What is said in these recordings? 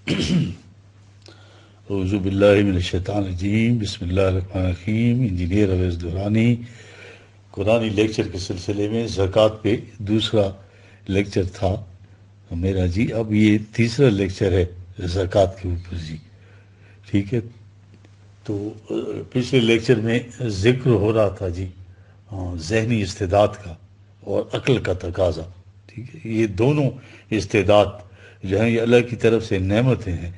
اعوذ باللہ من الشیطان الرجیم، بسم اللہ الرحمن الرحیم۔ انجینئر اویس دورانی قرآنی لیکچر کے سلسلے میں زکوٰۃ پہ دوسرا لیکچر تھا میرا جی، اب یہ تیسرا لیکچر ہے زکوٰۃ کے اوپر جی، ٹھیک ہے۔ تو پچھلے لیکچر میں ذکر ہو رہا تھا جی ذہنی استعداد کا اور عقل کا تقاضا، ٹھیک ہے۔ یہ دونوں استعداد جو ہیں یہ اللہ کی طرف سے نعمتیں ہیں،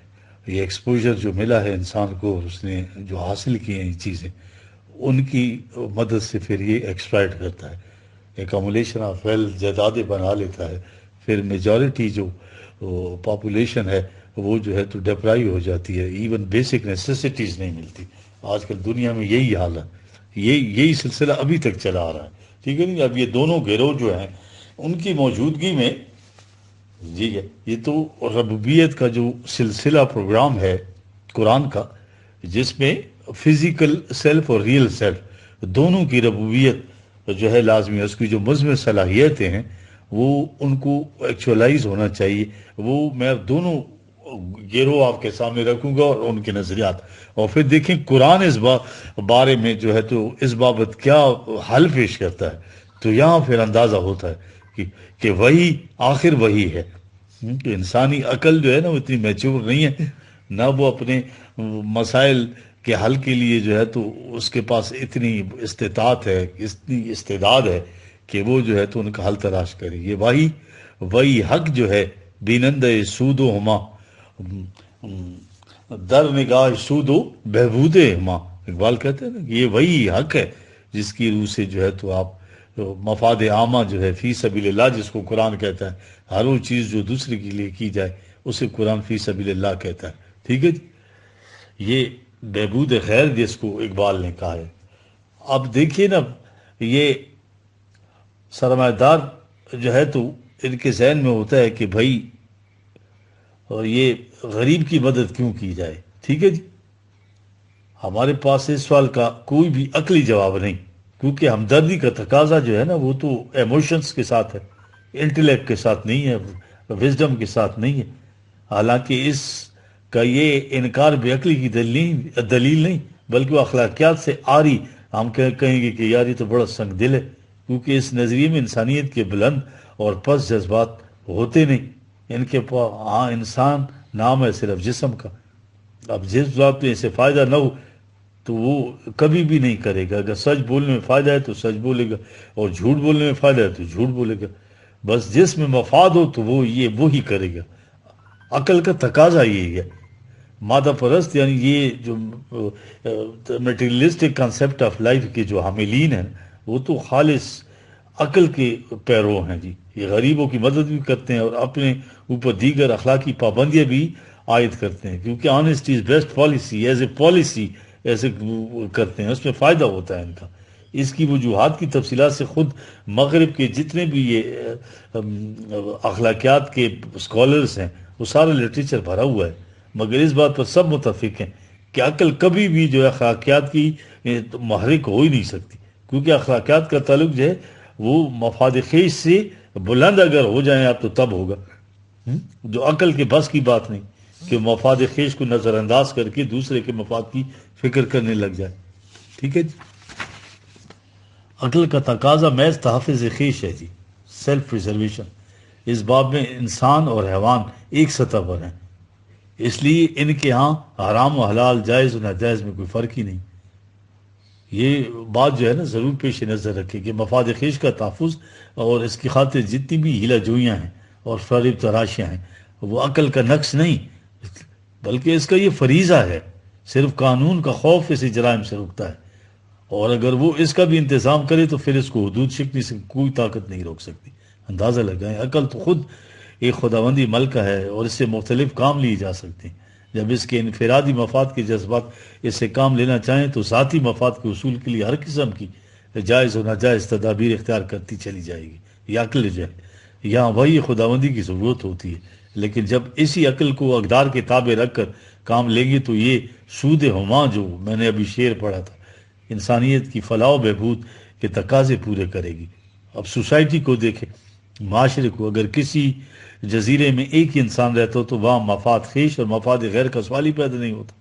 یہ ایکسپوجر جو ملا ہے انسان کو اور اس نے جو حاصل کی ہیں یہ چیزیں، ان کی مدد سے پھر یہ ایکسپلائٹ کرتا ہے، ایکامولیشن آف ویلتھ جائیدادیں بنا لیتا ہے، پھر میجورٹی جو پاپولیشن ہے وہ جو ہے تو ڈپرائی ہو جاتی ہے، ایون بیسک نیسیسٹیز نہیں ملتی۔ آج کل دنیا میں یہی حال ہے، یہی سلسلہ ابھی تک چلا آ رہا ہے، ٹھیک ہے نہیں۔ اب یہ دونوں گروہ جو ہیں ان کی موجودگی میں جی ہے، یہ تو ربوبیت کا جو سلسلہ پروگرام ہے قرآن کا، جس میں فزیکل سیلف اور ریئل سیلف دونوں کی ربوبیت جو ہے لازمی ہے، اس کی جو مزمر صلاحیتیں ہیں وہ ان کو ایکچولائز ہونا چاہیے۔ وہ میں دونوں گروہ آپ کے سامنے رکھوں گا اور ان کے نظریات، اور پھر دیکھیں قرآن اس بارے میں جو ہے تو اس بابت کیا حل پیش کرتا ہے، تو یہاں پھر اندازہ ہوتا ہے کہ وہی آخر وہی ہے کہ انسانی عقل جو ہے نا وہ اتنی میچور نہیں ہے، نہ وہ اپنے مسائل کے حل کے لیے جو ہے تو اس کے پاس اتنی استطاعت ہے، اتنی استعداد ہے کہ وہ جو ہے تو ان کا حل تلاش کرے۔ یہ وہی حق جو ہے بینند سود و ہما در نگاہ سود و بہبود ہما، اقبال کہتے ہیں نا کہ یہ وہی حق ہے جس کی روح سے جو ہے تو آپ مفاد عامہ جو ہے فی سبیل اللہ جس کو قرآن کہتا ہے، ہر وہ چیز جو دوسرے کے لیے کی جائے اسے قرآن فی سبیل اللہ کہتا ہے، ٹھیک ہے جی۔ یہ بہبود خیر جس کو اقبال نے کہا ہے۔ اب دیکھیے نا، یہ سرمایہ دار جو ہے تو ان کے ذہن میں ہوتا ہے کہ بھائی اور یہ غریب کی مدد کیوں کی جائے، ٹھیک ہے جی۔ ہمارے پاس اس سوال کا کوئی بھی عقلی جواب نہیں، کیونکہ ہمدردی کا تقاضا جو ہے نا وہ تو ایموشنز کے ساتھ ہے، انٹلیکٹ کے ساتھ نہیں ہے، وزڈم کے ساتھ نہیں ہے۔ حالانکہ اس کا یہ انکار بے عقلی کی دلیل نہیں بلکہ وہ اخلاقیات سے آری، ہم کہیں گے کہ یار یہ تو بڑا سنگ دل ہے، کیونکہ اس نظریے میں انسانیت کے بلند اور پست جذبات ہوتے نہیں، ان کے پاس ہاں انسان نام ہے صرف جسم کا۔ اب جس بات میں اسے فائدہ نہ ہو تو وہ کبھی بھی نہیں کرے گا، اگر سچ بولنے میں فائدہ ہے تو سچ بولے گا، اور جھوٹ بولنے میں فائدہ ہے تو جھوٹ بولے گا، بس جس میں مفاد ہو تو وہی کرے گا۔ عقل کا تقاضا یہی ہے۔ مادہ پرست یعنی یہ جو میٹیریلسٹک کنسیپٹ آف لائف کے جو حاملین ہیں وہ تو خالص عقل کے پیرو ہیں جی، یہ غریبوں کی مدد بھی کرتے ہیں اور اپنے اوپر دیگر اخلاقی پابندیاں بھی عائد کرتے ہیں، کیونکہ honesty is best policy, as a policy ایسے کرتے ہیں، اس میں فائدہ ہوتا ہے ان کا۔ اس کی وجوہات کی تفصیلات سے خود مغرب کے جتنے بھی یہ اخلاقیات کے اسکالرس ہیں وہ سارا لٹریچر بھرا ہوا ہے، مگر اس بات پر سب متفق ہیں کہ عقل کبھی بھی جو ہے اخلاقیات کی محرک ہو ہی نہیں سکتی، کیونکہ اخلاقیات کا تعلق جو ہے وہ مفاد خیش سے بلند اگر ہو جائیں آپ تو تب ہوگا، جو عقل کے بس کی بات نہیں کہ مفاد خیش کو نظر انداز کر کے دوسرے کے مفاد کی فکر کرنے لگ جائے، ٹھیک ہے جی۔ عقل کا تقاضا محض تحفظ خیش ہے جی، سیلف پریزرویشن۔ اس باب میں انسان اور حیوان ایک سطح پر ہیں، اس لیے ان کے ہاں حرام و حلال، جائز و ناجائز میں کوئی فرق ہی نہیں۔ یہ بات جو ہے نا ضرور پیش نظر رکھے کہ مفاد خیش کا تحفظ اور اس کی خاطر جتنی بھی ہیلا جوئیاں ہیں اور فریب تراشیاں ہیں وہ عقل کا نقص نہیں بلکہ اس کا یہ فریضہ ہے، صرف قانون کا خوف اسے جرائم سے روکتا ہے، اور اگر وہ اس کا بھی انتظام کرے تو پھر اس کو حدود شکنی سے کوئی طاقت نہیں روک سکتی۔ اندازہ لگائیں، عقل تو خود ایک خداوندی ملکہ ہے اور اس سے مختلف کام لیے جا سکتے ہیں۔ جب اس کے انفرادی مفاد کے جذبات اس سے کام لینا چاہیں تو ذاتی مفاد کے حصول کے لیے ہر قسم کی جائز و ناجائز تدابیر اختیار کرتی چلی جائے گی۔ یہ عقل جو ہے یہاں وہی خداوندی کی ضرورت ہوتی ہے، لیکن جب اسی عقل کو اقدار کے تابع رکھ کر کام لیں گے تو یہ سود ہما جو میں نے ابھی شعر پڑھا تھا انسانیت کی فلاح و بہبود کے تقاضے پورے کرے گی۔ اب سوسائٹی کو دیکھیں، معاشرے کو اگر کسی جزیرے میں ایک ہی انسان رہتا ہو تو وہاں مفاد خیش اور مفاد غیر کا سوال ہی پیدا نہیں ہوتا.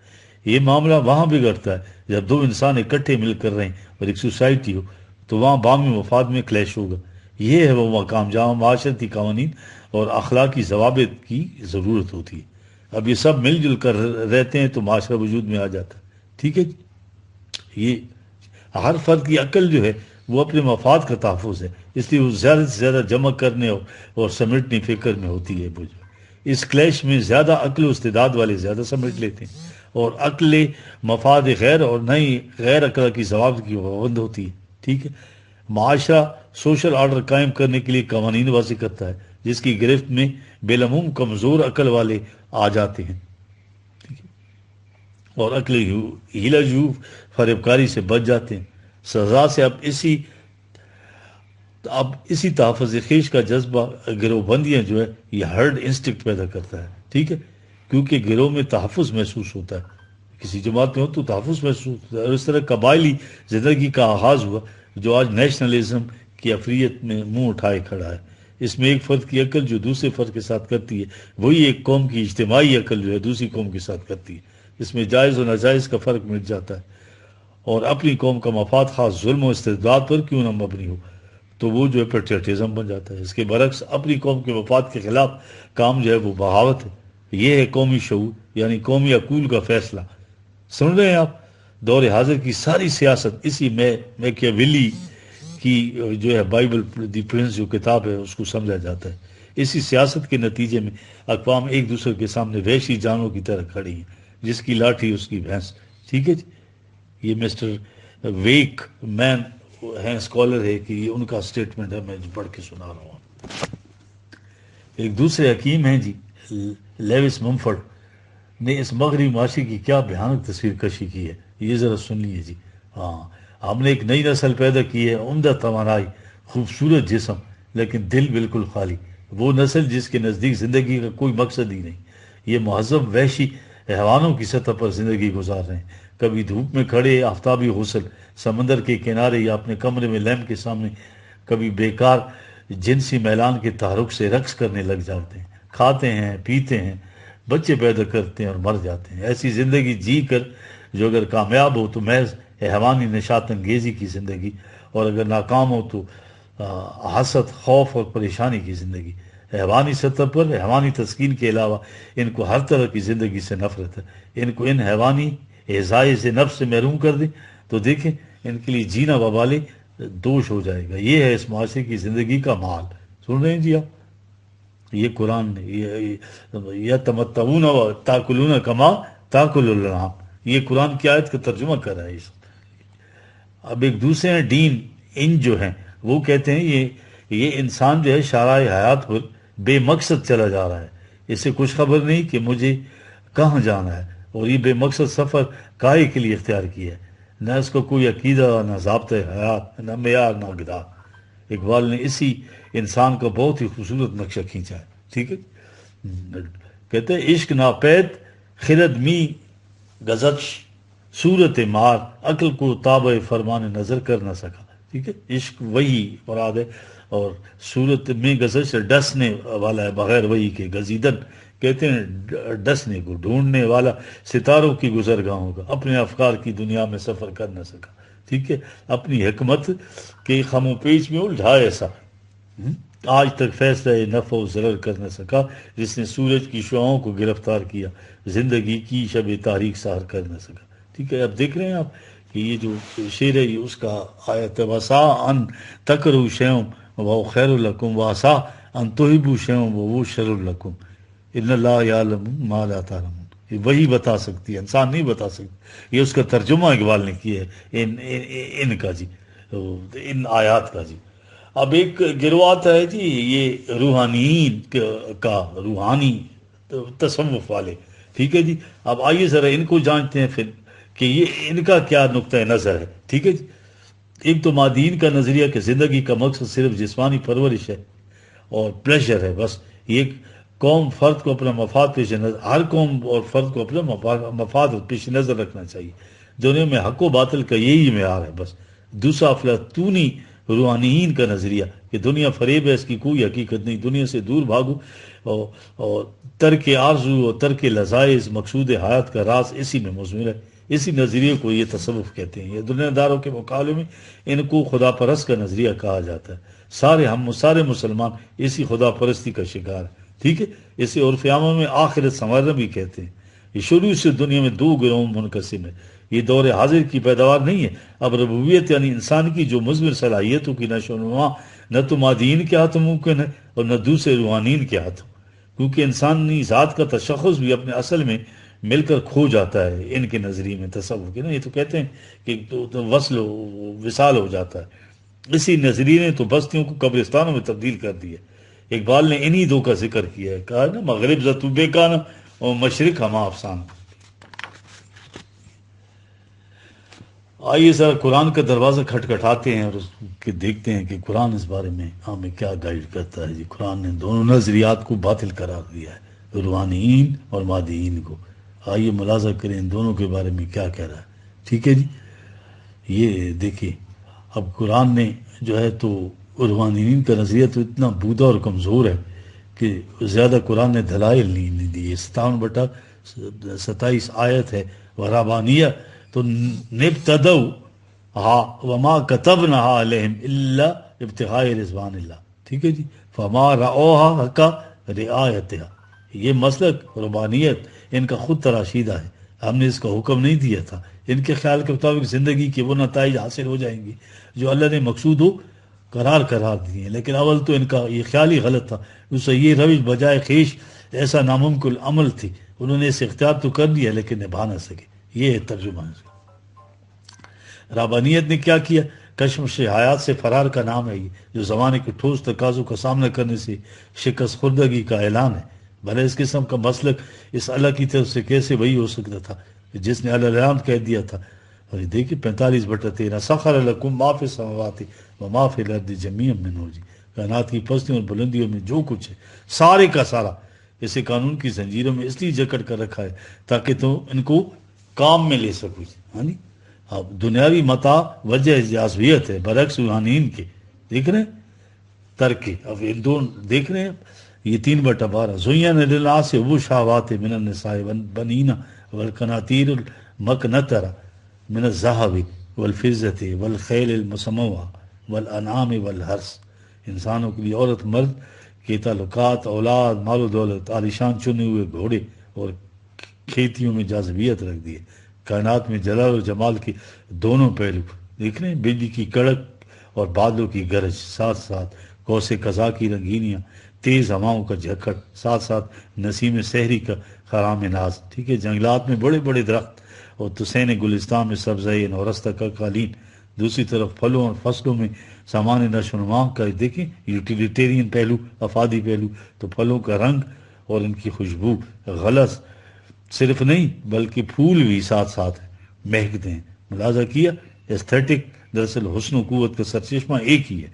یہ معاملہ وہاں بگڑتا ہے جب دو انسان اکٹھے مل کر رہیں اور ایک سوسائٹی ہو تو وہاں باہمی مفاد میں کلیش ہوگا. یہ ہے وہ مقام جہاں معاشرتی قوانین اور اخلاقی ضوابط کی ضرورت ہوتی ہے. اب یہ سب مل جل کر رہتے ہیں تو معاشرہ وجود میں آ جاتا ہے. ٹھیک ہے جی. یہ ہر فرد کی عقل جو ہے وہ اپنے مفاد کا تحفظ ہے، اس لیے وہ زیادہ سے زیادہ جمع کرنے اور سمیٹنے فکر میں ہوتی ہے. وہ اس کلیش میں زیادہ عقل و استعداد والے زیادہ سمیٹ لیتے ہیں اور عقل مفاد غیر اور نئی غیر عقل کی ضوابط کی پابند ہوتی ہے. ٹھیک ہے. معاشرہ سوشل آرڈر قائم کرنے کے لیے قوانین وضع کرتا ہے جس کی گرفت میں بالعموم کمزور عقل والے آ جاتے ہیں اور عقل ہیلا جو فریب کاری سے بچ جاتے ہیں. سزا سے اب اسی تحفظ خیش کا جذبہ گروہ بندیاں جو ہے یہ ہرڈ انسٹنکٹ پیدا کرتا ہے. ٹھیک ہے. کیونکہ گروہ میں تحفظ محسوس ہوتا ہے، کسی جماعت میں ہو تو تحفظ محسوس ہوتا ہے. اور اس طرح قبائلی زندگی کا آغاز ہوا جو آج نیشنلزم کی افریت میں منہ اٹھائے کھڑا ہے. اس میں ایک فرد کی عقل جو دوسرے فرد کے ساتھ کرتی ہے وہی ایک قوم کی اجتماعی عقل جو ہے دوسری قوم کے ساتھ کرتی ہے. اس میں جائز و ناجائز کا فرق مٹ جاتا ہے اور اپنی قوم کا مفاد خاص ظلم و استبداد پر کیوں نہ مبنی ہو تو وہ جو ہے پیٹریٹزم بن جاتا ہے. اس کے برعکس اپنی قوم کے مفاد کے خلاف کام جو ہے وہ بغاوت ہے. یہ ہے قومی شعور یعنی قومی اقول کا فیصلہ. سن رہے ہیں آپ؟ دور حاضر کی ساری سیاست اسی میکیاویلی کی جو ہے بائبل دی پرنس جو کتاب ہے اس کو سمجھا جاتا ہے. اسی سیاست کے نتیجے میں اقوام ایک دوسرے کے سامنے وحشی جانوروں کی طرح کھڑی ہیں، جس کی لاٹھی اس کی بھینس. ٹھیک ہے جی. یہ مسٹر ویک مین ہیں، اسکالر ہے کہ یہ ان کا سٹیٹمنٹ ہے، میں پڑھ کے سنا رہا ہوں. ایک دوسرے حکیم ہیں جی لیوس ممفرڈ نے اس مغربی معاشرے کی کیا بھیانک تصویر کشی کی ہے، یہ ذرا سن لیے جی. ہاں، ہم نے ایک نئی نسل پیدا کی ہے، عمدہ توانائی، خوبصورت جسم، لیکن دل بالکل خالی. وہ نسل جس کے نزدیک زندگی کا کوئی مقصد ہی نہیں. یہ مہذب وحشی حیوانوں کی سطح پر زندگی گزار رہے ہیں، کبھی دھوپ میں کھڑے آفتابی غسل سمندر کے کنارے یا اپنے کمرے میں لیمپ کے سامنے، کبھی بیکار جنسی میلان کے تحرک سے رقص کرنے لگ جاتے ہیں، کھاتے ہیں، پیتے ہیں، بچے پیدا کرتے ہیں اور مر جاتے ہیں. ایسی زندگی جی کر جو اگر کامیاب ہو تو محض حیوانی نشاط انگیزی کی زندگی، اور اگر ناکام ہو تو حسد، خوف اور پریشانی کی زندگی. حیوانی سطح پر حیوانی تسکین کے علاوہ ان کو ہر طرح کی زندگی سے نفرت ہے. ان کو ان حیوانی اعضاء سے نفس سے محروم کر دیں تو دیکھیں ان کے لیے جینا وبال دوش ہو جائے گا. یہ ہے اس معاشرے کی زندگی کا مال. سن رہے ہیں جی آپ؟ یہ قرآن نے یہ تمتعون و تاکلون کما تاکل الانعام، یہ قرآن کی آیت کا ترجمہ کر رہا ہے. اب ایک دوسرے ہیں ڈین ان جو ہیں وہ کہتے ہیں یہ انسان جو ہے شارع حیات پر بے مقصد چلا جا رہا ہے، اسے کچھ خبر نہیں کہ مجھے کہاں جانا ہے، اور یہ بے مقصد سفر کائے کے لیے اختیار کیا ہے. نہ اس کو کوئی عقیدہ، نہ ضابطۂ حیات، نہ معیار، نہ غذا. اقبال نے اسی انسان کا بہت ہی خوبصورت نقشہ کھینچا ہے. ٹھیک ہے. کہتے ہیں عشق ناپید خرد می گزش صورت مار، عقل کو تابع فرمان نظر کر نہ سکا. ٹھیک ہے. عشق وہی مراد ہے اور صورت میں گزش ڈسنے والا ہے بغیر وہی کے. گزیدن کہتے ہیں ڈسنے کو، ڈھونڈنے والا ستاروں کی گزرگاہوں کا، اپنے افکار کی دنیا میں سفر کر نہ سکا. ٹھیک ہے. اپنی حکمت کے خم و پیچ میں الجھا ایسا آج تک فیصلہ نفع و ضرر کر نہ سکا جس نے سورج کی شعاؤں کو گرفتار کیا، زندگی کی شب تاریک سحر کر نہ سکا. ٹھیک ہے. اب دیکھ رہے ہیں آپ کہ یہ جو شعر ہے یہ اس کا آیت وسا ان تکرہوا شیئا وہو خیر لکم واسا ان تحبوا شیئا وہو شر لکم ان اللہ یعلم ما لا تعلمون. یہ وہی بتا سکتی ہے، انسان نہیں بتا سکتی. یہ اس کا ترجمہ اقبال نے کیا ہے ان کا جی، ان آیات کا جی. اب ایک گروہ آتا ہے جی یہ روحانیین کا، روحانی تصوف والے. ٹھیک ہے جی. اب آئیے ذرا ان کو جانتے ہیں پھر کہ یہ ان کا کیا نقطۂ نظر ہے. ٹھیک ہے جی. ایک تو مادین کا نظریہ کہ زندگی کا مقصد صرف جسمانی پرورش ہے اور پلیجر ہے بس. یہ قوم فرد کو اپنا مفاد پیش نظر، ہر قوم اور فرد کو اپنا مفاد پیش نظر رکھنا چاہیے. دنیا میں حق و باطل کا یہی معیار ہے بس. دوسرا افلاطونی روحانیین کا نظریہ کہ دنیا فریب ہے، اس کی کوئی حقیقت نہیں، دنیا سے دور بھاگو، اور ترک آرزو اور ترک لذائز مقصود حیات کا راز اسی میں مضمر ہے۔ اسی نظریے کو یہ تصوف کہتے ہیں۔ یہ دنیا داروں کے مقابلے میں ان کو خدا پرست کا نظریہ کہا جاتا ہے۔ سارے مسلمان اسی خدا پرستی کا شکار ہیں، ٹھیک ہے۔ اسے عرف عامہ میں آخرت سنورنا بھی کہتے ہیں۔ یہ شروع سے دنیا میں دو گروہ منقسم ہے، یہ دور حاضر کی پیداوار نہیں ہے۔ اب ربوبیت یعنی انسان کی جو مضمر صلاحیتوں کی نشو و نما نہ تو مادیین کے ہاتھ ممکن ہے اور نہ دوسرے روحانیین کے ہاتھ، کیونکہ انسانی ذات کا تشخص بھی اپنے اصل میں مل کر کھو جاتا ہے ان کے نظریے میں تصور کے نا۔ یہ تو کہتے ہیں کہ وصل وصال ہو جاتا ہے۔ اسی نظریے نے تو بستیوں کو قبرستانوں میں تبدیل کر دیا۔ اقبال نے انہی دو کا ذکر کیا ہے، کہا نا مغرب زتوبے کا نا اور مشرق ہما افسانہ۔ آئیے ذرا قرآن کا دروازہ کھٹکھٹاتے ہیں اور دیکھتے ہیں کہ قرآن اس بارے میں ہمیں کیا گائیڈ کرتا ہے۔ جی قرآن نے دونوں نظریات کو باطل قرار دیا ہے، روحانیین اور مادیین کو۔ آئیے ملاحظہ کریں ان دونوں کے بارے میں کیا کہہ رہا ہے، ٹھیک ہے جی۔ یہ دیکھیے اب قرآن نے جو ہے تو روحانیین کا نظریہ تو اتنا بودا اور کمزور ہے کہ زیادہ قرآن نے دلائل نہیں دی۔ 57/27 آیت ہے، ورابانیہ تو نبتدو ہا وما کتبناہا علیہم الا ابتغاء رضوان اللہ، ٹھیک ہے جی۔ فما رعوہا حق رعایتہا، یہ مسلک ربانیت ان کا خود تراشیدہ ہے، ہم نے اس کا حکم نہیں دیا تھا۔ ان کے خیال کے مطابق زندگی کے وہ نتائج حاصل ہو جائیں گے جو اللہ نے مقصود ہو قرار دیے ہیں، لیکن اول تو ان کا یہ خیال ہی غلط تھا۔ اسے یہ روش بجائے خیش ایسا ناممکن عمل تھی، انہوں نے اسے اختیار تو کر لیا لیکن نبھا نہ سکے۔ یہ ہے ترجمہ ہے۔ رابانیت نے کیا کیا؟ کشمش حیات سے فرار کا نام ہے یہ، جو زمانے کے ٹھوس تقاضوں کا سامنا کرنے سے شکست خوردگی کا اعلان ہے۔ بھلے اس قسم کا مسلک اس اللہ کی طرف سے کیسے وہی ہو سکتا تھا جس نے العلام کہہ دیا تھا۔ اور یہ دیکھیں 45/13 سخر لکم ما فی السماوات و ما فی الارض جمیعا منہ، جی کائنات کی پستیوں اور بلندیوں میں جو کچھ ہے سارے کا سارا اسے قانون کی زنجیروں میں اس لیے جکڑ کر رکھا ہے تاکہ تم ان کو کام میں لے سکو۔ ہاں جی، اب دنیاوی متاع وجہ جاذبیت ہے برعکس روحانیین کے، دیکھ رہے ہیں ترک۔ اب ان دونوں دیکھ رہے ہیں یہ 3/12 زین للناس وہ شہوات من النساء والبنین والقناطیر المقنطرہ من الذہب والفضة والخیل المسموعہ والانعام والحرث، انسانوں کے لیے عورت مرد کے تعلقات، اولاد، مال و دولت، عالیشان چنے ہوئے گھوڑے اور کھیتیوں میں جاذبیت رکھ دی ہے۔ کائنات میں جلال و جمال کے دونوں پہلو دیکھ رہے ہیں، بجلی کی کڑک اور بادلوں کی گرج، ساتھ ساتھ قوس قزح کی رنگینیاں، تیز ہواؤں کا جھکڑ، ساتھ ساتھ نسیم سحری کا خرام ناز، ٹھیک ہے، جنگلات میں بڑے بڑے درخت اور تسین گلستان میں سبزۂ نورستہ کا قالین، دوسری طرف پھلوں اور فصلوں میں سامان نشو و نما کا دیکھیں یوٹیلیٹیرین پہلو، افادی پہلو، تو پھلوں کا رنگ اور ان کی خوشبو غلظ صرف نہیں بلکہ پھول بھی ساتھ ساتھ مہکتے ہیں۔ ملاحظہ کیا ایستھیٹک دراصل حسن و قوت کا سرچشمہ ایک ہی ہے،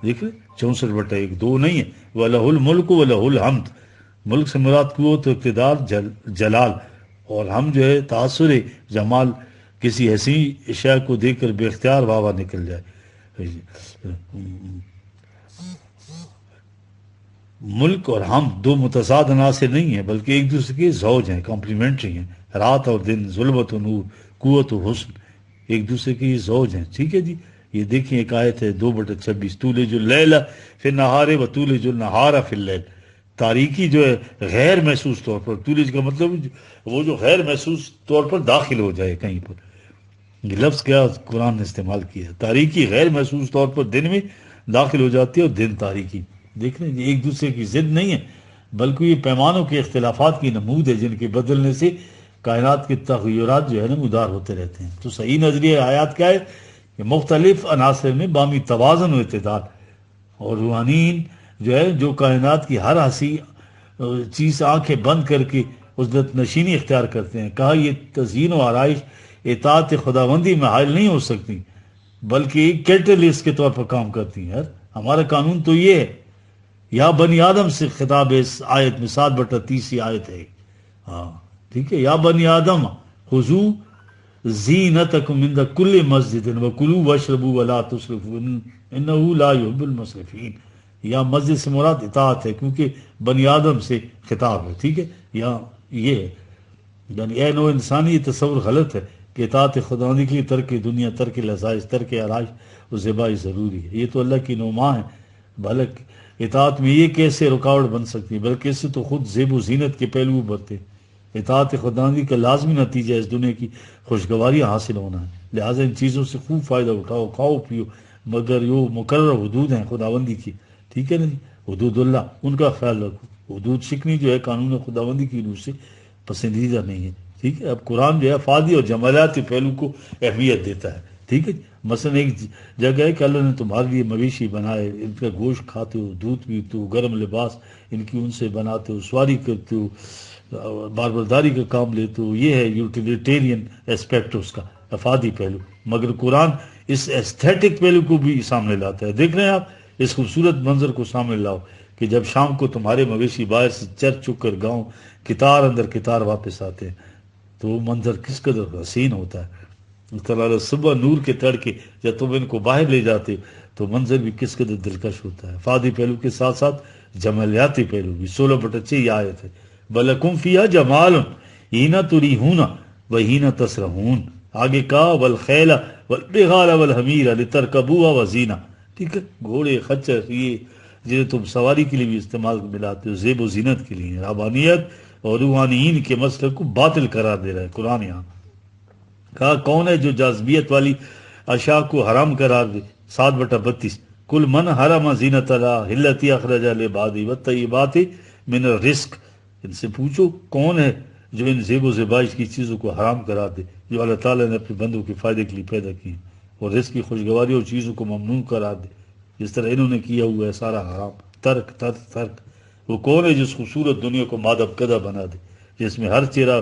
دیکھ رہے 64/1 دو نہیں ہے۔ وَلَهُ الْمُلْكُ وَلَهُ الْحَمْدُ، ملک سے مراد قوت و اقتدار، جلال، اور ہم جو ہے تاثر جمال کسی ایسی اشیاء کو دیکھ کر بے اختیار واہ واہ نکل جائے۔ ملک اور ہم دو متضاد عناصر نہیں ہیں بلکہ ایک دوسرے کے زوج ہیں، کمپلیمنٹری ہیں۔ رات اور دن، ظلمت و نور، قوت و حسن ایک دوسرے کے زوج ہیں، ٹھیک ہے جی۔ یہ دیکھیں ایک آیت ہے 2/26 تولج اللیل فی النہار و تولج النہار فی اللیل، تاریکی جو ہے غیر محسوس طور پر، تولج کا مطلب وہ جو غیر محسوس طور پر داخل ہو جائے کہیں پر، یہ لفظ کیا قرآن نے استعمال کیا ہے، تاریکی غیر محسوس طور پر دن میں داخل ہو جاتی ہے اور دن تاریکی، دیکھ رہے ہیں ایک دوسرے کی ضد نہیں ہے بلکہ یہ پیمانوں کے اختلافات کی نمود ہے جن کے بدلنے سے کائنات کے تغیرات جو ہے نا مدار ہوتے رہتے ہیں۔ تو صحیح نظریہ آیات کیا ہے کہ مختلف عناصر میں بامی توازن و اعتدال، اور روحانیین جو ہے جو کائنات کی ہر ہنسی چیز آنکھیں بند کر کے عزلت نشینی اختیار کرتے ہیں۔ کہا یہ تزیین و آرائش اطاعت خداوندی میں حائل نہیں ہو سکتی بلکہ ایک کیٹلسٹ کے طور پر کام کرتی ہیں۔ ہمارا قانون تو یہ ہے، یا بنی آدم سے خطاب ہے اس آیت میں 7/30 آیت ہے، ہاں ٹھیک ہے، یا بنی آدم خذو زینتکم عند کل مسجد وکلوا واشربوا ولا تسرفوا انہ لا يحب المسرفین. یا مسجد سے مراد اطاعت ہے کیونکہ بنی آدم سے خطاب ہے. ٹھیک ہے، یہاں یہ ہے یعنی اے نو انسانی، یہ تصور غلط ہے کہ اطاعت خداوندی کے لیے ترک دنیا، ترک لذائذ، ترک آرائش و زیبائی ضروری ہے. یہ تو اللہ کی نعما ہے. بلکہ اطاعت میں یہ کیسے رکاوٹ بن سکتی ہے؟ بلکہ اس سے تو خود زیب و زینت کے پہلو بڑھتے. اطاعت خداوندی کا لازمی نتیجہ اس دنیا کی خوشگواریاں حاصل ہونا ہے. لہٰذا ان چیزوں سے خوب فائدہ اٹھاؤ، کھاؤ پیو، مگر یہ مقرر حدود ہیں خداوندی کی. ٹھیک ہے نا جی، حدود اللہ، ان کا خیال رکھو. حدود شکنی جو ہے قانون خداوندی کی روح سے پسندیدہ نہیں ہے. ٹھیک ہے، اب قرآن جو ہے افادی اور جمالیاتی پہلو کو اہمیت دیتا ہے. ٹھیک ہے، مثلا ایک جگہ ہے کہ اللہ نے تمہارے لیے مویشی بنائے، ان کا گوشت کھاتے ہو، دودھ پیتے ہو، گرم لباس ان کی ان سے بناتے ہو، سواری کرتے ہو، باربرداری کا کام لیتے ہو. یہ ہے یوٹیلیٹیرین اسپیکٹ اس کا، افادی پہلو. مگر قرآن اس ایستھیٹک پہلو کو بھی سامنے لاتا ہے. دیکھ رہے ہیں آپ، اس خوبصورت منظر کو سامنے لاؤ کہ جب شام کو تمہارے مویشی باہر سے چر چک کر گاؤں کتار اندر کتار واپس آتے ہیں تو وہ منظر کس قدر حسین ہوتا ہے. اس طرح صبح نور کے تڑکے جب تم ان کو باہر لے جاتے تو منظر بھی کس قدر دلکش ہوتا ہے. افادی پہلو کے ساتھ ساتھ جمالیاتی پہلو بھی. 16/6 یہ آیت ہے، بَلَكُمْ فِيهَا جَمَالٌ حِينَ تُرِيحُونَ وَحِينَ تَسْرَحُونَ. آگے کہا وَالْخَيْلَ وَالْبِغَالَ وَالْحَمِيرَ لِتَرْكَبُوهَا وَزِينَةً. ٹھیک ہے، گھوڑے، خچر، یہ جنہیں تم سواری کے لیے بھی استعمال میں لاتے ہو، زیب و زینت کے لیے. رحبانیت اور روحانیین کے مسئلے کو باطل قرار دے رہا ہے قرآن. یہاں کہا کون ہے جو جاذبیت والی اشیاء کو حرام قرار دے. 7/32 کل من حرم زینت اللہ التی اخرج لعبادہ والطیبات من الرزق. ان سے پوچھو کون ہے جو ان زیب و زیبائش کی چیزوں کو حرام قرار دے جو اللہ تعالیٰ نے اپنے بندوں کے فائدے کے لیے پیدا کی ہیں، اور رزق کی خوشگواری اور چیزوں کو ممنوع قرار دے جس طرح انہوں نے کیا ہوا ہے سارا حرام. ترک ترک ترک. وہ کون ہے جس خوبصورت دنیا کو مادب کدہ بنا دے جس میں ہر چہرہ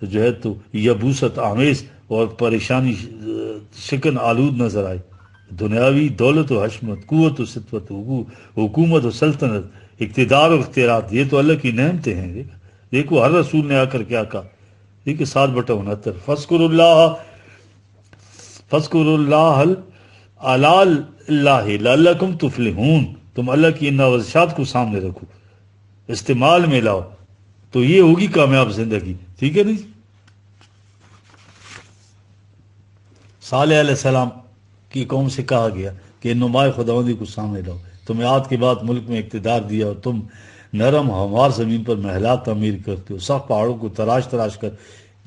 جو ہے تو یبوست آمیز اور پریشانی شکن آلود نظر آئے. دنیاوی دولت و حشمت، قوت و سطوت، حکومت و سلطنت، اقتدار و اختیارات، یہ تو اللہ کی نعمتیں ہیں. دیکھو ہر رسول نے آ کر کیا کہا. دیکھیے 7/69 فَاذْكُرُوا اللَّهَ عَلَى اللَّهِ لَعَلَّكُمْ تُفْلِحُونَ. تم اللہ کی ان نوازشات کو سامنے رکھو، استعمال میں لاؤ تو یہ ہوگی کامیاب زندگی. ٹھیک ہے نہیں. صالح علیہ السلام کی قوم سے کہا گیا کہ نمائے خداوندی کو سامنے لاؤ. تمہیں آج کے بعد ملک میں اقتدار دیا اور تم نرم ہموار زمین پر محلات تعمیر کرتے ہو، سخت پہاڑوں کو تراش تراش کر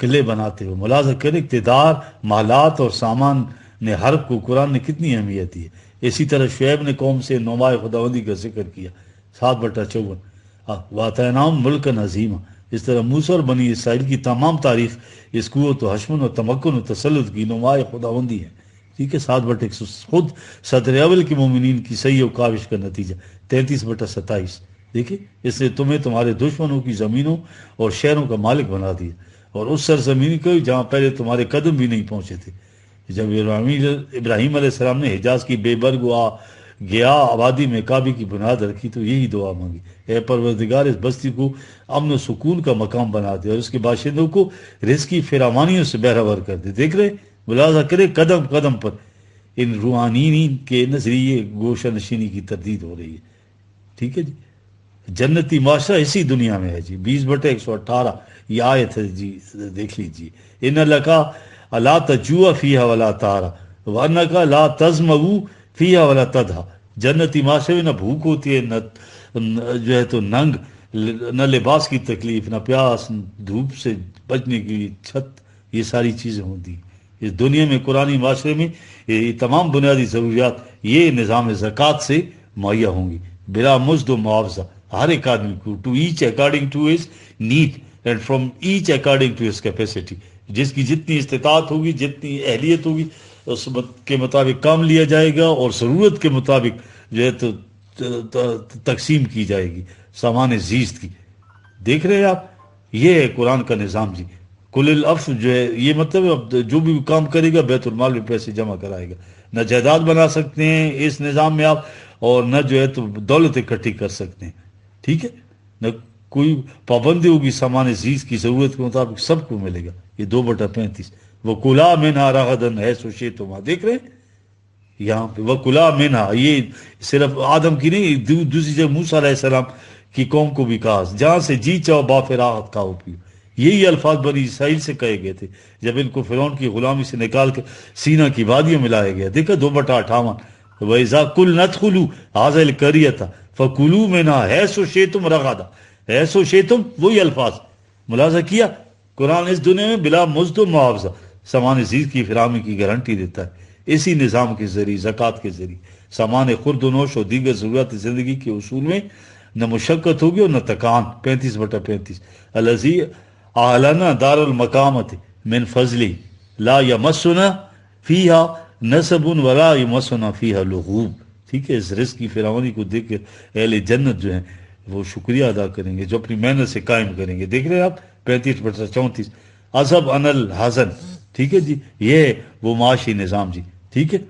قلعے بناتے ہو. ملاحظہ کریں اقتدار، محلات اور سامان نے حرب کو قرآن نے کتنی اہمیت دی ہے. اسی طرح شعیب نے قوم سے نمائے خداوندی کا ذکر کیا 7/54 وَآتَيْنَاهُمْ مُلْكًا عَظِيمًا. اس طرح موسیٰ اور بنی اسرائیل کی تمام تاریخ اس قوت و حشمن و تمکن و تسلط کی نمائے خداوندی ہے. ٹھیک ہے. 7/100 خود صدر اول کے مومنین کی صحیح و کاوش کا نتیجہ. 33/27 دیکھیں اس نے تمہیں تمہارے دشمنوں کی زمینوں اور شہروں کا مالک بنا دیا اور اس سرزمین کو جہاں پہلے تمہارے قدم بھی نہیں پہنچے تھے. جب ابراہیم علیہ السلام نے حجاز کی بے برگ و گیا آبادی میں کعبے کی بنیاد رکھی تو یہی دعا مانگی، اے پروردگار اس بستی کو امن و سکون کا مقام بنا دے اور اس کے باشندوں کو رزق کی فراوانیوں سے بہرور کر دے. دیکھ رہے ملاحظہ کرے قدم قدم پر ان روحانیین کے نظریے گوشہ نشینی کی تردید ہو رہی ہے. ٹھیک ہے جی. جنتی معاشرہ اسی دنیا میں ہے جی. 20/118 یہ آیت ہے جی، دیکھ لیجیے. ان لکا لا تجوع فیہا ولا تعرا وانکا لا تظمؤ فیہا ولا تدھا. جنتی معاشرے میں نہ بھوک ہوتی ہے، نہ جو ہے تو ننگ، نہ لباس کی تکلیف، نہ پیاس، دھوپ سے بچنے کی چھت، یہ ساری چیزیں ہوتی ہیں اس دنیا میں. قرآنی معاشرے میں یہ تمام بنیادی ضروریات یہ نظام زکوٰۃ سے مہیا ہوں گی بلا مزد و معاوضہ ہر ایک آدمی کو. To each according to his need and from each according to his capacity. جس کی جتنی استطاعت ہوگی، جتنی اہلیت ہوگی اس کے مطابق کام لیا جائے گا اور ضرورت کے مطابق جو ہے تو تقسیم کی جائے گی سامان زیست کی. دیکھ رہے ہیں آپ، یہ ہے قرآن کا نظام جی. کل الافظ جو ہے یہ مطلب اب جو بھی کام کرے گا بیت المال میں پیسے جمع کرائے گا. نہ جائیداد بنا سکتے ہیں اس نظام میں آپ، اور نہ جو ہے تو دولت اکٹھی کر سکتے ہیں. ٹھیک ہے. نہ کوئی پابندی ہوگی، سامان زیست کی ضرورت کے مطابق سب کو ملے گا. یہ 2/35 وہ کلا منہا رغدن حیث شئتما، دیکھ رہے ہیں یہاں پہ وہ کلا منہا، یہ صرف آدم کی نہیں، دوسری جگہ موسیٰ علیہ السلام کی قوم کو بھی کہا جہاں سے جی چاہو بافراحت کھاؤ پیو. یہی الفاظ بنی اسرائیل سے کہے گئے تھے جب ان کو فرعون کی غلامی سے نکال کے سینا کی وادیوں میں لایا گیا. دیکھا 2/58 وَإِذَا قُلْنَا ادْخُلُوا هَٰذِهِ الْقَرْيَةَ فَكُلُوا مِنْهَا حَيْثُ شِئْتُمْ رَغَدًا، حیث شئتم وہی الفاظ ملاحظہ کیا. قرآن اس دنیا میں بلا مزد و معاوضہ سامان زیر کی فراہمی کی گارنٹی دیتا ہے اسی نظام کے ذریعے، زکوٰۃ کے ذریعے. سامان خورد و نوش اور دیگر ضرورت زندگی کے اصول میں نہ مشقت ہوگی اور نہ تکان. 35/35 الذی اعلنا دار المقامت من فضلی لا یمسنا فیہا نصب ولا یمسنا فیہا لغوب. ٹھیک ہے، اس رزق کی فراوانی کو دیکھ کے اہل جنت جو ہیں وہ شکریہ ادا کریں گے جو اپنی محنت سے قائم کریں گے. دیکھ رہے ہیں آپ 35/34 عذب ان الحزن. ٹھیک ہے جی، یہ ہے وہ معاشی نظام جی. ٹھیک ہے،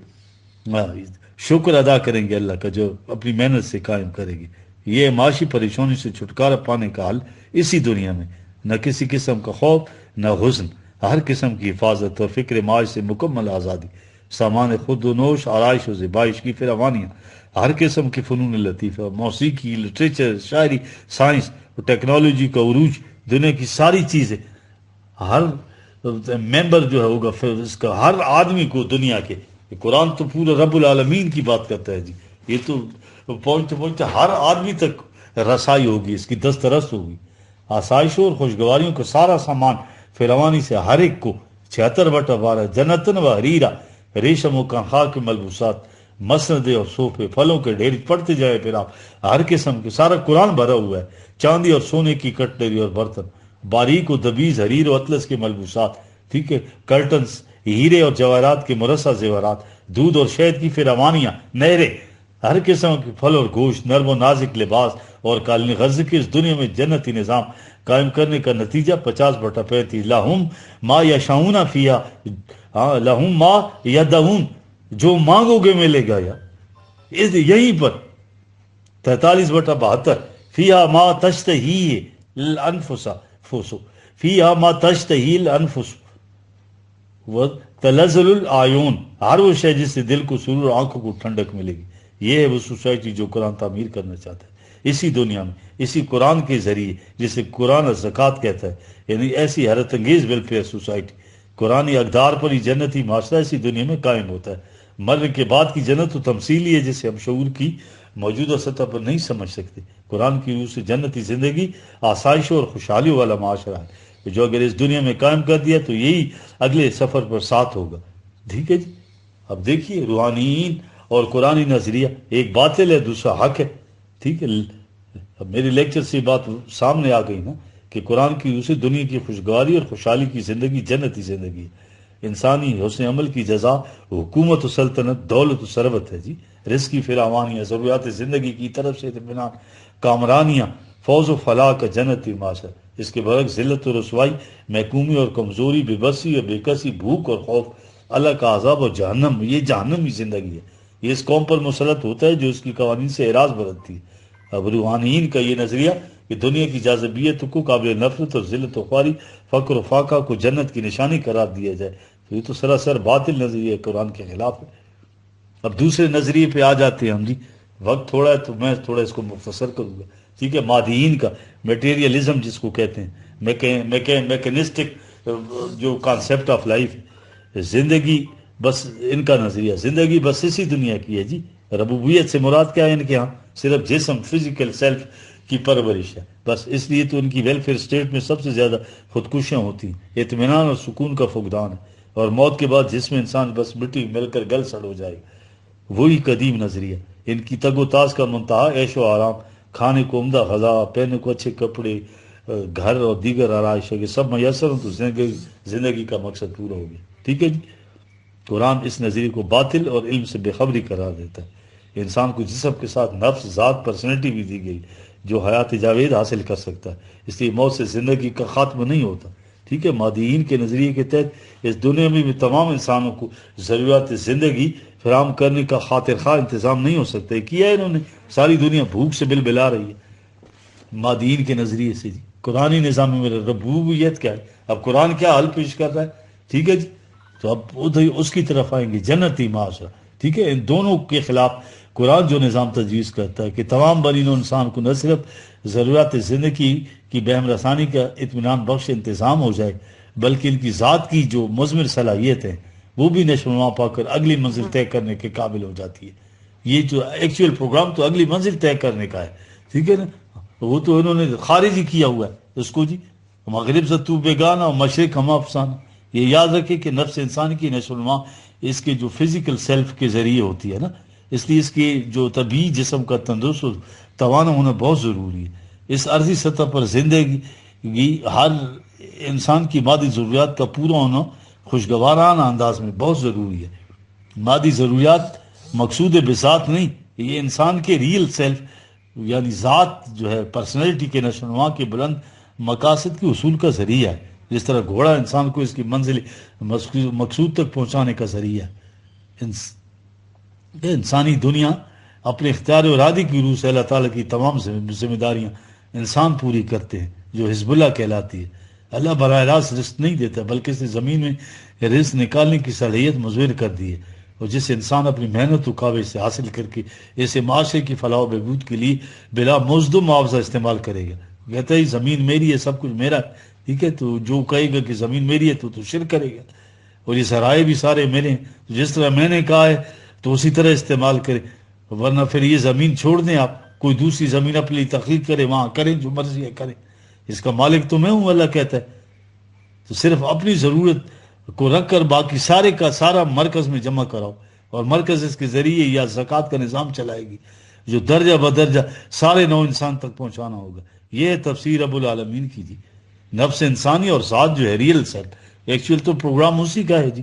شکر ادا کریں گے اللہ کا جو اپنی محنت سے قائم کرے گی. یہ معاشی پریشانی سے چھٹکارا پانے کا حل اسی دنیا میں، نہ کسی قسم کا خوف نہ حزن، ہر قسم کی حفاظت اور فکر معاش سے مکمل آزادی. سامان خود و نوش، آرائش و زیبائش کی فراوانیاں، ہر قسم کے فنون لطیفہ، موسیقی، لٹریچر، شاعری، سائنس اور ٹیکنالوجی کا عروج، دنیا کی ساری چیزیں. ہر ممبر جو ہے ہوگا اس کا، ہر آدمی کو دنیا کے، قرآن تو پورا رب العالمین کی بات کرتا ہے جی. یہ تو پہنچتے پہنچتے ہر آدمی تک رسائی ہوگی، اس کی دسترس ہوگی. آسائشوں اور خوشگواریوں کا سارا سامان فراوانی سے ہر ایک کو 76/12 جنتن و حریرہ، ریشم و کنخا کے ملبوسات، مسندے اور صوفے، پھلوں کے ڈھیر پڑتے جائے پھر آپ، ہر قسم کے، سارا قرآن بھرا ہوا ہے. چاندی اور سونے کی کٹلری اور برتن، باریک و دبیز حریر و اطلس کے ملبوسات. ٹھیک ہے، کرٹنز، ہیرے اور جواہرات کے مرصع زیورات، دودھ اور شہد کی فراوانیاں، نہریں، ہر قسم کے پھل اور گوشت، نرم و نازک لباس اور قالین. غرض کے اس دنیا میں جنتی نظام قائم کرنے کا نتیجہ 50/35 لہم ما یشاؤون فیہا، لہم ما یدعون، جو مانگو گے ملے گا. یہیں پر 43/72 فیہا ما تشتہی الانفس فیہا ما تشتہی الانفس وتلذذ الاعین، ہر وہ شے جس سے دل کو سرور اور آنکھوں کو ٹھنڈک ملے گی. یہ ہے وہ سوسائٹی جو قرآن تعمیر کرنا چاہتا ہے اسی دنیا میں، اسی قرآن کے ذریعے، جسے قرآن زکوٰۃ کہتا ہے. یعنی ایسی حیرت انگیز ویلفیئر سوسائٹی، قرآنی اقدار پر ہی جنتی معاشرہ اسی دنیا میں قائم ہوتا ہے. مرنے کے بعد کی جنت تو تمثیلی ہے جسے ہم شعور کی موجودہ سطح پر نہیں سمجھ سکتے. قرآن کی روح سے جنتی زندگی آسائشوں اور خوشحالیوں والا معاشرہ ہے جو اگر اس دنیا میں قائم کر دیا تو یہی اگلے سفر پر ساتھ ہوگا. ٹھیک ہے جی، اب دیکھیے روحانیین اور قرآنی نظریہ، ایک باطل ہے دوسرا حق ہے. ٹھیک ہے، اب میری لیکچر سے بات سامنے آ گئی نا کہ قرآن کی روح سے دنیا کی خوشگواری اور خوشحالی کی زندگی جنتی زندگی ہے. انسانی حسن عمل کی جزا حکومت و سلطنت، دولت و ثروت ہے جی. رزق کی فراوانیاں، ضروریات زندگی کی طرف سے اطمینان، کامرانیاں، فوز و فلاح کا جنتی معاشرہ. اس کے برعکس ذلت و رسوائی، محکومی اور کمزوری، بے بسی اور بے کسی، بھوک اور خوف، اللہ کا عذاب اور جہنم، یہ جہنمی زندگی ہے. یہ اس قوم پر مسلط ہوتا ہے جو اس کی قوانین سے اعراض برتتی ہے. اب روحانیین کا یہ نظریہ کہ دنیا کی جاذبیت کو قابل نفرت اور ذلت و خواری، فقر و فاقہ کو جنت کی نشانی قرار دیا جائے، تو یہ تو سراسر باطل نظریہ قرآن کے خلاف ہے. اب دوسرے نظریے پہ آ جاتے ہیں ہم جی. وقت تھوڑا ہے تو میں تھوڑا اس کو مختصر کروں گا. ٹھیک ہے، مادیین کا میٹیریلزم جس کو کہتے ہیں، میکینسٹک جو کانسیپٹ آف لائف، زندگی بس ان کا نظریہ، زندگی بس اسی دنیا کی ہے جی. ربوبیت سے مراد کیا ہے ان کے ہاں؟ صرف جسم، فزیکل سیلف کی پرورش ہے بس. اس لیے تو ان کی ویلفیئر اسٹیٹ میں سب سے زیادہ خودکشیاں ہوتی ہیں. اطمینان اور سکون کا فقدان ہے، اور موت کے بعد جس میں انسان بس مٹی مل کر گل سڑ ہو جائے گا، وہی قدیم نظریہ. ان کی تگ و تاز کا منتہا عیش و آرام، کھانے کو عمدہ غذا، پہننے کو اچھے کپڑے، گھر اور دیگر آرائش ہے کہ سب میسر ہوں تو زندگی کا مقصد پورا ہو گیا. ٹھیک ہے جی. قرآن اس نظریے کو باطل اور علم سے بے خبری قرار دیتا ہے. انسان کو جسم کے ساتھ نفس، ذات، پرسنالٹی بھی دی گئی جو حیات جاوید حاصل کر سکتا ہے، اس لیے موت سے زندگی کا خاتمہ نہیں ہوتا. ٹھیک ہے، مادیین کے نظریے کے تحت اس دنیا میں بھی تمام انسانوں کو ضروریات زندگی فراہم کرنے کا خاطر خواہ انتظام نہیں ہو سکتا. کیا ہے انہوں نے، ساری دنیا بھوک سے بل بلا رہی ہے مادیین کے نظریے سے جی. قرآنی نظام میں ربوبیت کیا ہے؟ اب قرآن کیا حل پیش کر رہا ہے؟ ٹھیک ہے جی، تو اب ادھر اس کی طرف آئیں گے جنتی معاشرہ. ٹھیک ہے، ان دونوں کے خلاف قرآن جو نظام تجویز کرتا ہے کہ تمام بنی و انسان کو نہ صرف ضروریات زندگی کی بہم رسانی کا اطمینان بخش انتظام ہو جائے، بلکہ ان کی ذات کی جو مضمر صلاحیت ہے وہ بھی نشو و نما پا کر اگلی منزل طے کرنے کے قابل ہو جاتی ہے. یہ جو ایکچوئل پروگرام تو اگلی منزل طے کرنے کا ہے. ٹھیک ہے نا، وہ تو انہوں نے خارج ہی کیا ہوا ہے اس کو جی. مغرب سے تو بیگانہ اور مشرق ہم افسانہ. یہ یاد رکھے کہ نفس انسان کی نشو و نما اس کے جو فزیکل سیلف کے ذریعے ہوتی ہے نا، اس لیے اس کی جو طبیعی جسم کا تندرست و توانا ہونا بہت ضروری ہے. اس عرضی سطح پر زندگی ہر انسان کی مادی ضروریات کا پورا ہونا خوشگوارانہ انداز میں بہت ضروری ہے. مادی ضروریات مقصود بذات نہیں، یہ انسان کے ریل سیلف یعنی ذات جو ہے پرسنالٹی کے نشو و نما کے بلند مقاصد کے حصول کا ذریعہ ہے. جس طرح گھوڑا انسان کو اس کی منزل مقصود تک پہنچانے کا ذریعہ ہے. انسانی دنیا اپنے اختیار و ارادی کی روح سے اللہ تعالیٰ کی تمام ذمہ داریاں انسان پوری کرتے ہیں جو حزب اللہ کہلاتی ہے. اللہ براہ راست رزق نہیں دیتا بلکہ اس نے زمین میں رزق نکالنے کی صلاحیت مضمر کر دی ہے، اور جس انسان اپنی محنت و کاوش سے حاصل کر کے اسے معاشرے کی فلاح و بہبود کے لیے بلا مزد معاوضہ استعمال کرے گا. کہتا ہے زمین میری ہے، سب کچھ میرا ہے. ٹھیک ہے، تو جو کہے گا کہ زمین میری ہے تو شرک کرے گا. اور یہ سرائے بھی سارے میرے ہیں، جس طرح میں نے کہا ہے تو اسی طرح استعمال کرے، ورنہ پھر یہ زمین چھوڑ دیں آپ، کوئی دوسری زمین اپنے لیے تخلیق کرے، وہاں کریں جو مرضی ہے کریں. اس کا مالک تو میں ہوں، اللہ کہتا ہے. تو صرف اپنی ضرورت کو رکھ کر باقی سارے کا سارا مرکز میں جمع کراؤ، اور مرکز اس کے ذریعے یا زکوٰۃ کا نظام چلائے گی جو درجہ بدرجہ سارے نو انسان تک پہنچانا ہوگا. یہ ہے تفسیر رب العالمین کی جی. نفس انسانی اور ذات جو ہے ریئل سیلف، ایکچوئل تو پروگرام اسی کا ہے جی.